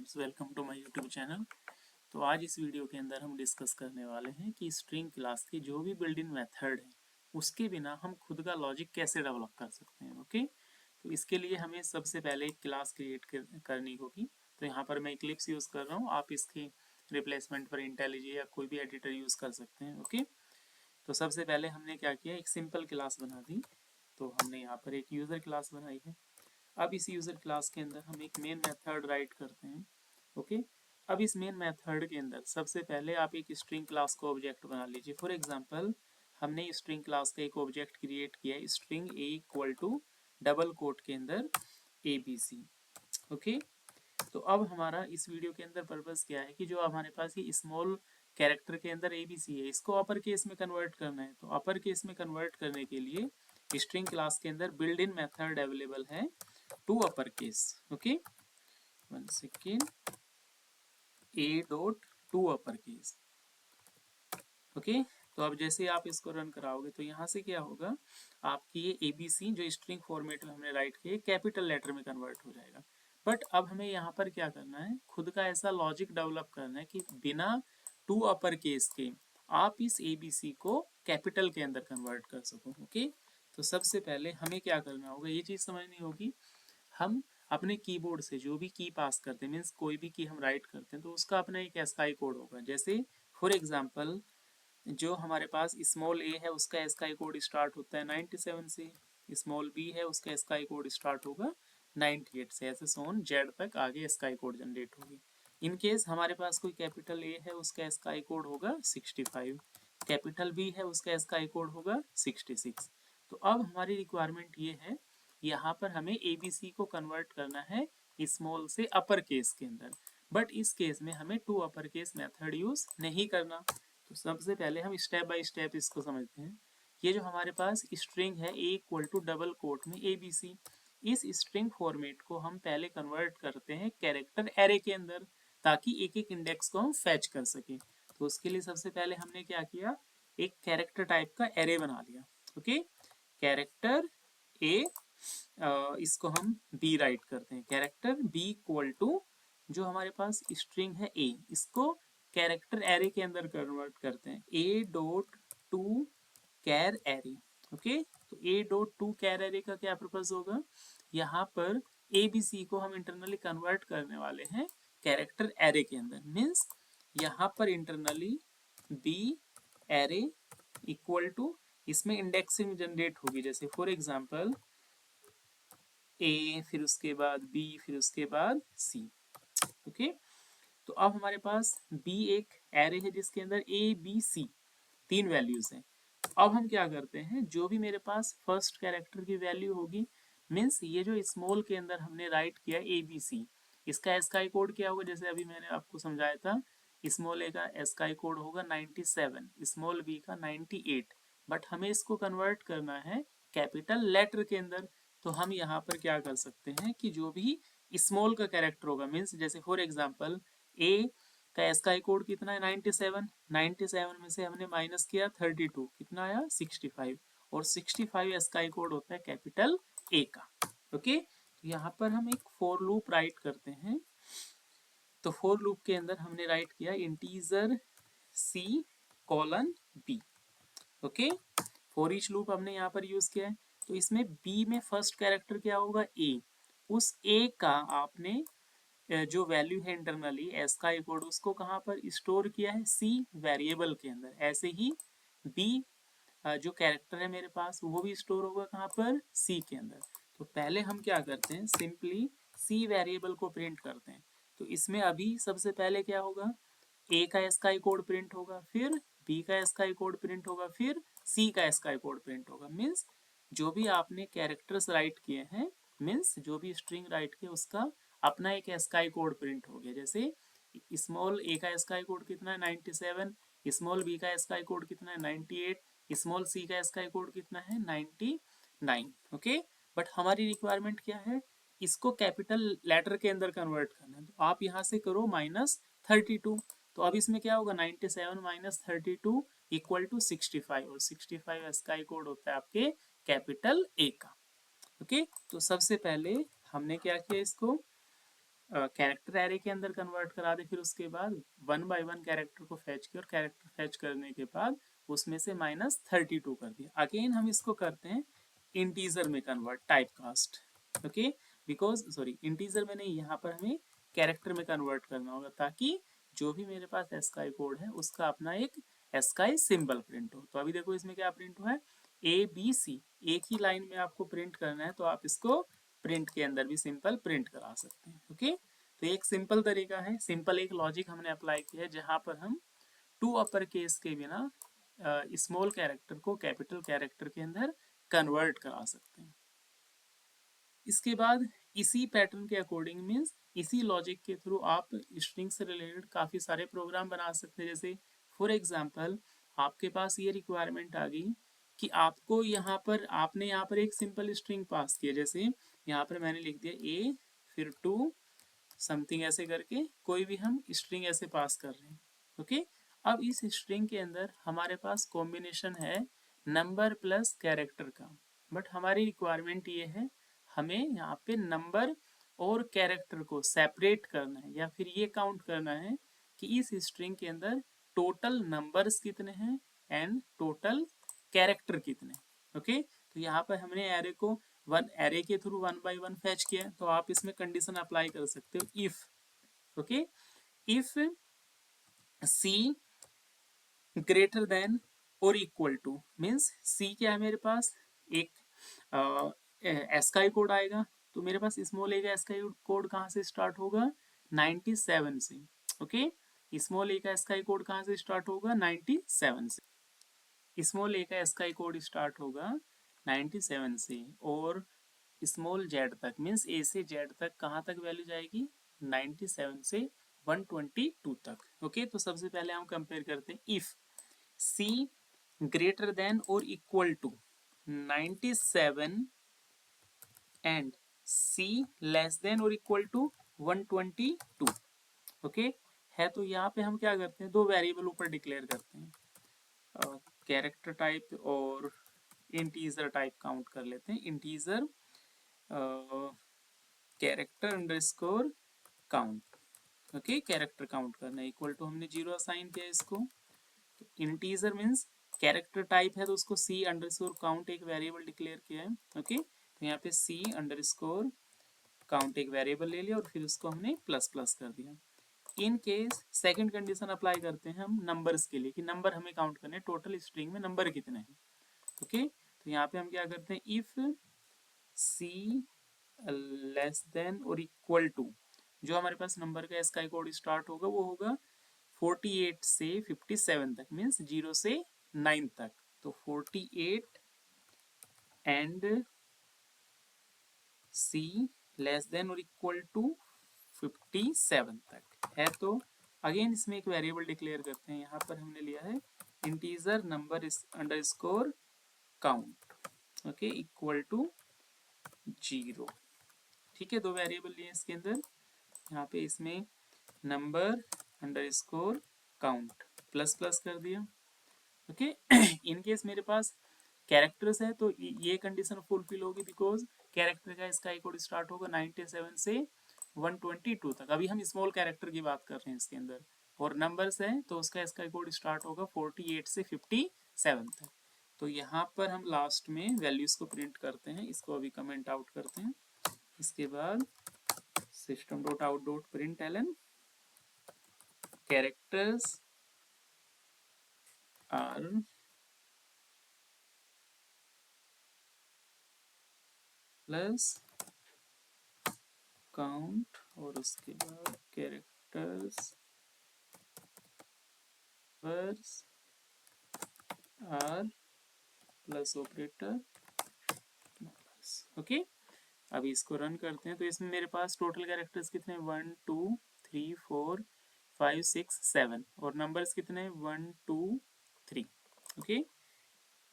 Friends, welcome to my YouTube channel. तो आज इस वीडियो के अंदर हम डिस्कस करने वाले हैं कि स्ट्रिंग क्लास के जो भी बिल्ट इन मेथड है उसके बिना हम खुद का लॉजिक कैसे डेवलप कर सकते हैं। ओके, तो इसके लिए हमें सबसे पहले एक क्लास क्रिएट करनी होगी। तो यहाँ पर मैं इक्लिप्स यूज़ कर रहा हूँ, आप इसके रिप्लेसमेंट पर इंटेलिजे या कोई भी एडिटर यूज़ कर सकते हैं। ओके, तो सबसे पहले हमने क्या किया, एक सिंपल क्लास बना दी। तो हमने यहाँ पर एक यूज़र क्लास बनाई है। अब इस यूज़र क्लास के अंदर हम एक मेन मेथड राइट करते हैं। ओके, अब इस मेन मेथड के अंदर सबसे पहले आप एक स्ट्रिंग क्लास को ऑब्जेक्ट बना लीजिए। फॉर एग्जांपल, हमने स्ट्रिंग क्लास का एक ऑब्जेक्ट क्रिएट किया है, string A equal to double quote के अंदर ABC। ओके, तो अब हमारा इस वीडियो के अंदर पर्पस क्या है कि जो हमारे पास ये स्मॉल कैरेक्टर के अंदर ABC है, इसको अपर केस में कन्वर्ट करना है। तो अपर केस में कन्वर्ट करने के लिए स्ट्रिंग क्लास के अंदर बिल्ड इन मेथड अवेलेबल है to upper case. Okay, one second, A dot to upper case. Okay, तो अब जैसे आप इसको रन कराओगे तो यहाँ से क्या होगा, आपकी ये ABC जो स्ट्रिंग फॉर्मेट में हमने राइट किया कैपिटल लेटर में कन्वर्ट हो जाएगा। बट अब हमें यहाँ पर क्या करना है, खुद का ऐसा लॉजिक डेवलप करना है कि बिना टू अपर केस के आप इस ABC को कैपिटल के अंदर कन्वर्ट कर सको। ओके, तो सबसे पहले हमें क्या करना होगा, ये चीज़ समझनी होगी। हम अपने कीबोर्ड से जो भी की पास करते हैं, मीन्स कोई भी की हम राइट करते हैं, तो उसका अपना एक एस्काई कोड होगा। जैसे फॉर एग्जांपल, जो हमारे पास स्मॉल ए है उसका एस्काई कोड स्टार्ट होता है 97 से, स्मॉल बी है उसका एस्काई कोड स्टार्ट होगा 98 से, ऐसे सोन जेड तक आगे एस्काई कोड जनरेट होगी। इन केस हमारे पास कोई कैपिटल ए है उसका एस्काई कोड होगा 65, कैपिटल बी है उसका एस्काई कोड होगा 66। तो अब हमारी रिक्वायरमेंट ये है, यहाँ पर हमें ABC को कन्वर्ट करना है स्मॉल से अपर केस के अंदर। बट इस केस में हमें to upper case method use नहीं करना। तो सबसे पहले हम स्टेप बाय स्टेप इसको समझते हैं। ये जो हमारे पास स्ट्रिंग है ए इक्वल टू डबल कोट में ABC, इस स्ट्रिंग फॉर्मेट को हम पहले कन्वर्ट करते हैं कैरेक्टर एरे के अंदर, ताकि एक एक इंडेक्स को हम फैच कर सकें। तो उसके लिए सबसे पहले हमने क्या किया, एक कैरेक्टर टाइप का एरे बना लिया। ओके, कैरेक्टर ए, इसको हम B राइट करते हैं, कैरेक्टर B इक्वल टू जो हमारे पास स्ट्रिंग है A, इसको कैरेक्टर एरे के अंदर कन्वर्ट करते हैं, A dot to char array. Okay, तो A dot to char array का क्या पर्पज होगा, यहाँ पर ABC को हम इंटरनली कन्वर्ट करने वाले हैं कैरेक्टर एरे के अंदर। मीन्स यहाँ पर internally B array equal to, इसमें इंडेक्सिंग जनरेट होगी। जैसे फॉर एग्जांपल A, फिर उसके बाद B, फिर उसके बाद C। ओके, तो अब हमारे पास B एक एरे है जिसके अंदर A B C तीन वैल्यूज हैं। अब हम क्या करते हैं, जो भी मेरे पास फर्स्ट कैरेक्टर की वैल्यू होगी, मीन्स ये जो स्मॉल के अंदर हमने राइट किया ABC, इसका एस्काई कोड क्या होगा, जैसे अभी मैंने आपको समझाया था, स्मॉल ए का एस्काई कोड होगा 97, स्मॉल बी का 98। बट हमें इसको कन्वर्ट करना है कैपिटल लेटर के अंदर। तो हम यहाँ पर क्या कर सकते हैं कि जो भी स्मॉल का कैरेक्टर होगा, मीन्स जैसे फॉर एग्जांपल ए का एस्काई कोड कितना है 97, 97 में से हमने माइनस किया 32, कितना आया 65, और 65 एस्काई कोड होता है कैपिटल ए का। ओके, तो यहाँ पर हम एक फॉर लूप राइट करते हैं। तो फॉर लूप के अंदर हमने राइट किया integer C colon B। Okay, for each loop हमने यहाँ पर यूज किया है। तो इसमें B में फर्स्ट कैरेक्टर क्या होगा A, उस A का आपने जो वैल्यू है इंटरनली एस्काई कोड, उसको कहाँ पर स्टोर किया है C वेरिएबल के अंदर। ऐसे ही B जो कैरेक्टर है मेरे पास वो भी स्टोर होगा कहाँ पर, C के अंदर। तो पहले हम क्या करते हैं, सिंपली C वेरिएबल को प्रिंट करते हैं। तो इसमें अभी सबसे पहले क्या होगा, A का एस्काई कोड प्रिंट होगा, फिर B का एस्काई कोड प्रिंट होगा, फिर C का एस्काई कोड प्रिंट होगा। मीन्स जो भी आपने कैरेक्टर्स राइट किए हैं, मीन्स जो भी स्ट्रिंग राइट किया उसका अपना एक एस्काई कोड प्रिंट हो गया। जैसे स्मॉल ए का एस्काई कोड कितना है 97, स्मॉल बी का एस्काई कोड कितना है 98, स्मॉल सी का एस्काई कोड कितना है 99। ओके, बट हमारी रिक्वायरमेंट क्या है, इसको कैपिटल लेटर के अंदर कन्वर्ट करना है। तो आप यहाँ से करो -32। तो अब इसमें क्या होगा, 97 माइनस 32 इक्वल टू 65, और 65 एस्काई कोड होता है आपके कैपिटल ए का। ओके, तो सबसे पहले हमने क्या किया, इसको कैरेक्टर एरे के अंदर कन्वर्ट करा दे, फिर उसके बाद 1 बाय 1 कैरेक्टर को फैच किया और कैरेक्टर फैच करने के बाद उसमें से -32 कर दिया। अगेन हम इसको करते हैं इंटीजर में convert, type cast, okay, because sorry integer में नहीं, यहाँ पर हमें कैरेक्टर में कन्वर्ट करना होगा ताकि जो भी मेरे पास एस्काई कोड है उसका अपना एक एस्काई सिंबल प्रिंट हो। तो अभी देखो इसमें क्या प्रिंट हुआ है, ABC, एक ही लाइन में आपको प्रिंट करना है तो आप इसको प्रिंट के अंदर भी सिंपल प्रिंट करा सकते हैं, ओके। तो एक सिंपल तरीका है, सिंपल एक लॉजिक हमने अप्लाई किया है जहां पर हम टू अपर केस के बिना स्मॉल कैरेक्टर को कैपिटल कैरेक्टर के अंदर कन्वर्ट करा सकते हैं। इसके बाद इसी पैटर्न के अकॉर्डिंग मीन्स इसी लॉजिक के थ्रू आप स्ट्रिंग से रिलेटेड काफ़ी सारे प्रोग्राम बना सकते हैं। जैसे फॉर एग्जांपल आपके पास ये रिक्वायरमेंट आ गई कि आपको यहाँ पर आपने यहाँ पर एक सिंपल स्ट्रिंग पास किया, जैसे यहाँ पर मैंने लिख दिया ए फिर 2 समथिंग ऐसे करके कोई भी हम स्ट्रिंग ऐसे पास कर रहे हैं, ओके। अब इस स्ट्रिंग के अंदर हमारे पास कॉम्बिनेशन है नंबर प्लस कैरेक्टर का, बट हमारी रिक्वायरमेंट ये है हमें यहाँ पे नंबर और कैरेक्टर को सेपरेट करना है या फिर ये काउंट करना है कि इस स्ट्रिंग के अंदर टोटल नंबर्स कितने हैं एंड टोटल कैरेक्टर कितने, ओके। तो यहाँ पर हमने एरे को एरे के थ्रू 1 बाय 1 फैच किया है, तो आप इसमें कंडीशन अप्लाई कर सकते हो if, okay, if C greater than और इक्वल टू, मीन्स सी क्या है मेरे पास एक एस्काई कोड आएगा, तो मेरे पास स्मॉल ए का एस्काई कोड कहाँ से स्टार्ट होगा 97 से, ओके। स्मॉल ए का एस्काई कोड कहाँ से स्टार्ट होगा 97 से, स्मॉल ए का एस्काई कोड स्टार्ट होगा 97 से और स्मॉल जेड तक मीन्स ए से जेड तक कहाँ तक वैल्यू जाएगी 97 से 122 तक, ओके। तो सबसे पहले हम कंपेयर करते हैं इफ सी ग्रेटर देन और equal to 97 and C less than और इक्वल टू 122, ओके है। तो यहाँ पे हम क्या करते हैं, दो वेरिएबल ऊपर डिक्लेयर करते हैं, कैरेक्टर टाइप और इंटीजर टाइप काउंट कर लेते हैं। Integer character underscore count, okay, character count करना इक्वल टू हमने 0 असाइन किया इसको। तो इंटीजर मीन्स कैरेक्टर टाइप है तो उसको सी अंडरस्कोर काउंट एक वेरिएबल डिक्लेयर किया है, ओके। तो यहाँ पे सी अंडरस्कोर काउंट एक वेरिएबल ले लिया और फिर उसको हमने प्लस प्लस कर दिया। In case second condition apply करते हैं हम नंबर्स के लिए कि नंबर हमें काउंट करने हैं, टोटल स्ट्रिंग में नंबर कितने हैं, ओके। तो यहाँ पे हम क्या करते हैं इफ सी लेस देन और इक्वल टू, जो हमारे पास नंबर का स्काई कोड स्टार्ट होगा वो होगा 48 से 57 तक मीन्स 0 से 9 तक, तो 48 एंड सी लेस देन और इक्वल टू 57 तक है। तो अगेन इसमें एक वेरिएबल डिक्लेयर करते हैं, यहाँ पर हमने लिया है integer number underscore count, okay, equal to 0, ठीक है। दो वेरिएबल लिए इसके अंदर, यहाँ पे इसमें number underscore count plus plus कर दिया, ओके। इन केस मेरे पास कैरेक्टर्स है तो ये कंडीशन फुलफिल होगी बिकॉज कैरेक्टर का स्काई कोड स्टार्ट होगा 97 से 122 तक। अभी हम स्मॉल कैरेक्टर की बात कर रहे हैं इसके अंदर, और नंबर्स है तो उसका स्काई कोड स्टार्ट होगा 48 से 57 तक। तो यहाँ पर हम लास्ट में वैल्यूज को प्रिंट करते हैं, इसको अभी कमेंट आउट करते हैं। इसके बाद system dot out dot println characters are plus count और उसके बाद characters verse are plus operator numbers, okay. अभी इसको रन करते हैं तो इसमें मेरे पास टोटल कैरेक्टर्स कितने 1 2 3 4 5 6 7 और नंबर्स कितने 1 2 3, okay.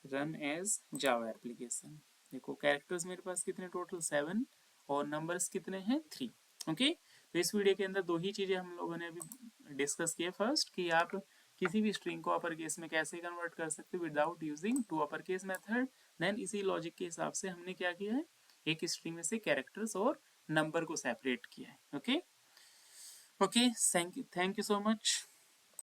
Run as Java application, देखो कैरेक्टर्स मेरे पास कितने टोटल 7 और नंबर्स कितने हैं 3, ओके। तो इस वीडियो के अंदर दो ही चीज़ें हम लोगों ने अभी डिस्कस किए। फर्स्ट कि आप किसी भी स्ट्रिंग को अपर केस में कैसे कन्वर्ट कर सकते हो without using to upper case method. Then इसी लॉजिक के हिसाब से हमने क्या किया है, एक स्ट्रिंग में से कैरेक्टर्स और नंबर को सेपरेट किया है, okay. Okay, thank you so much.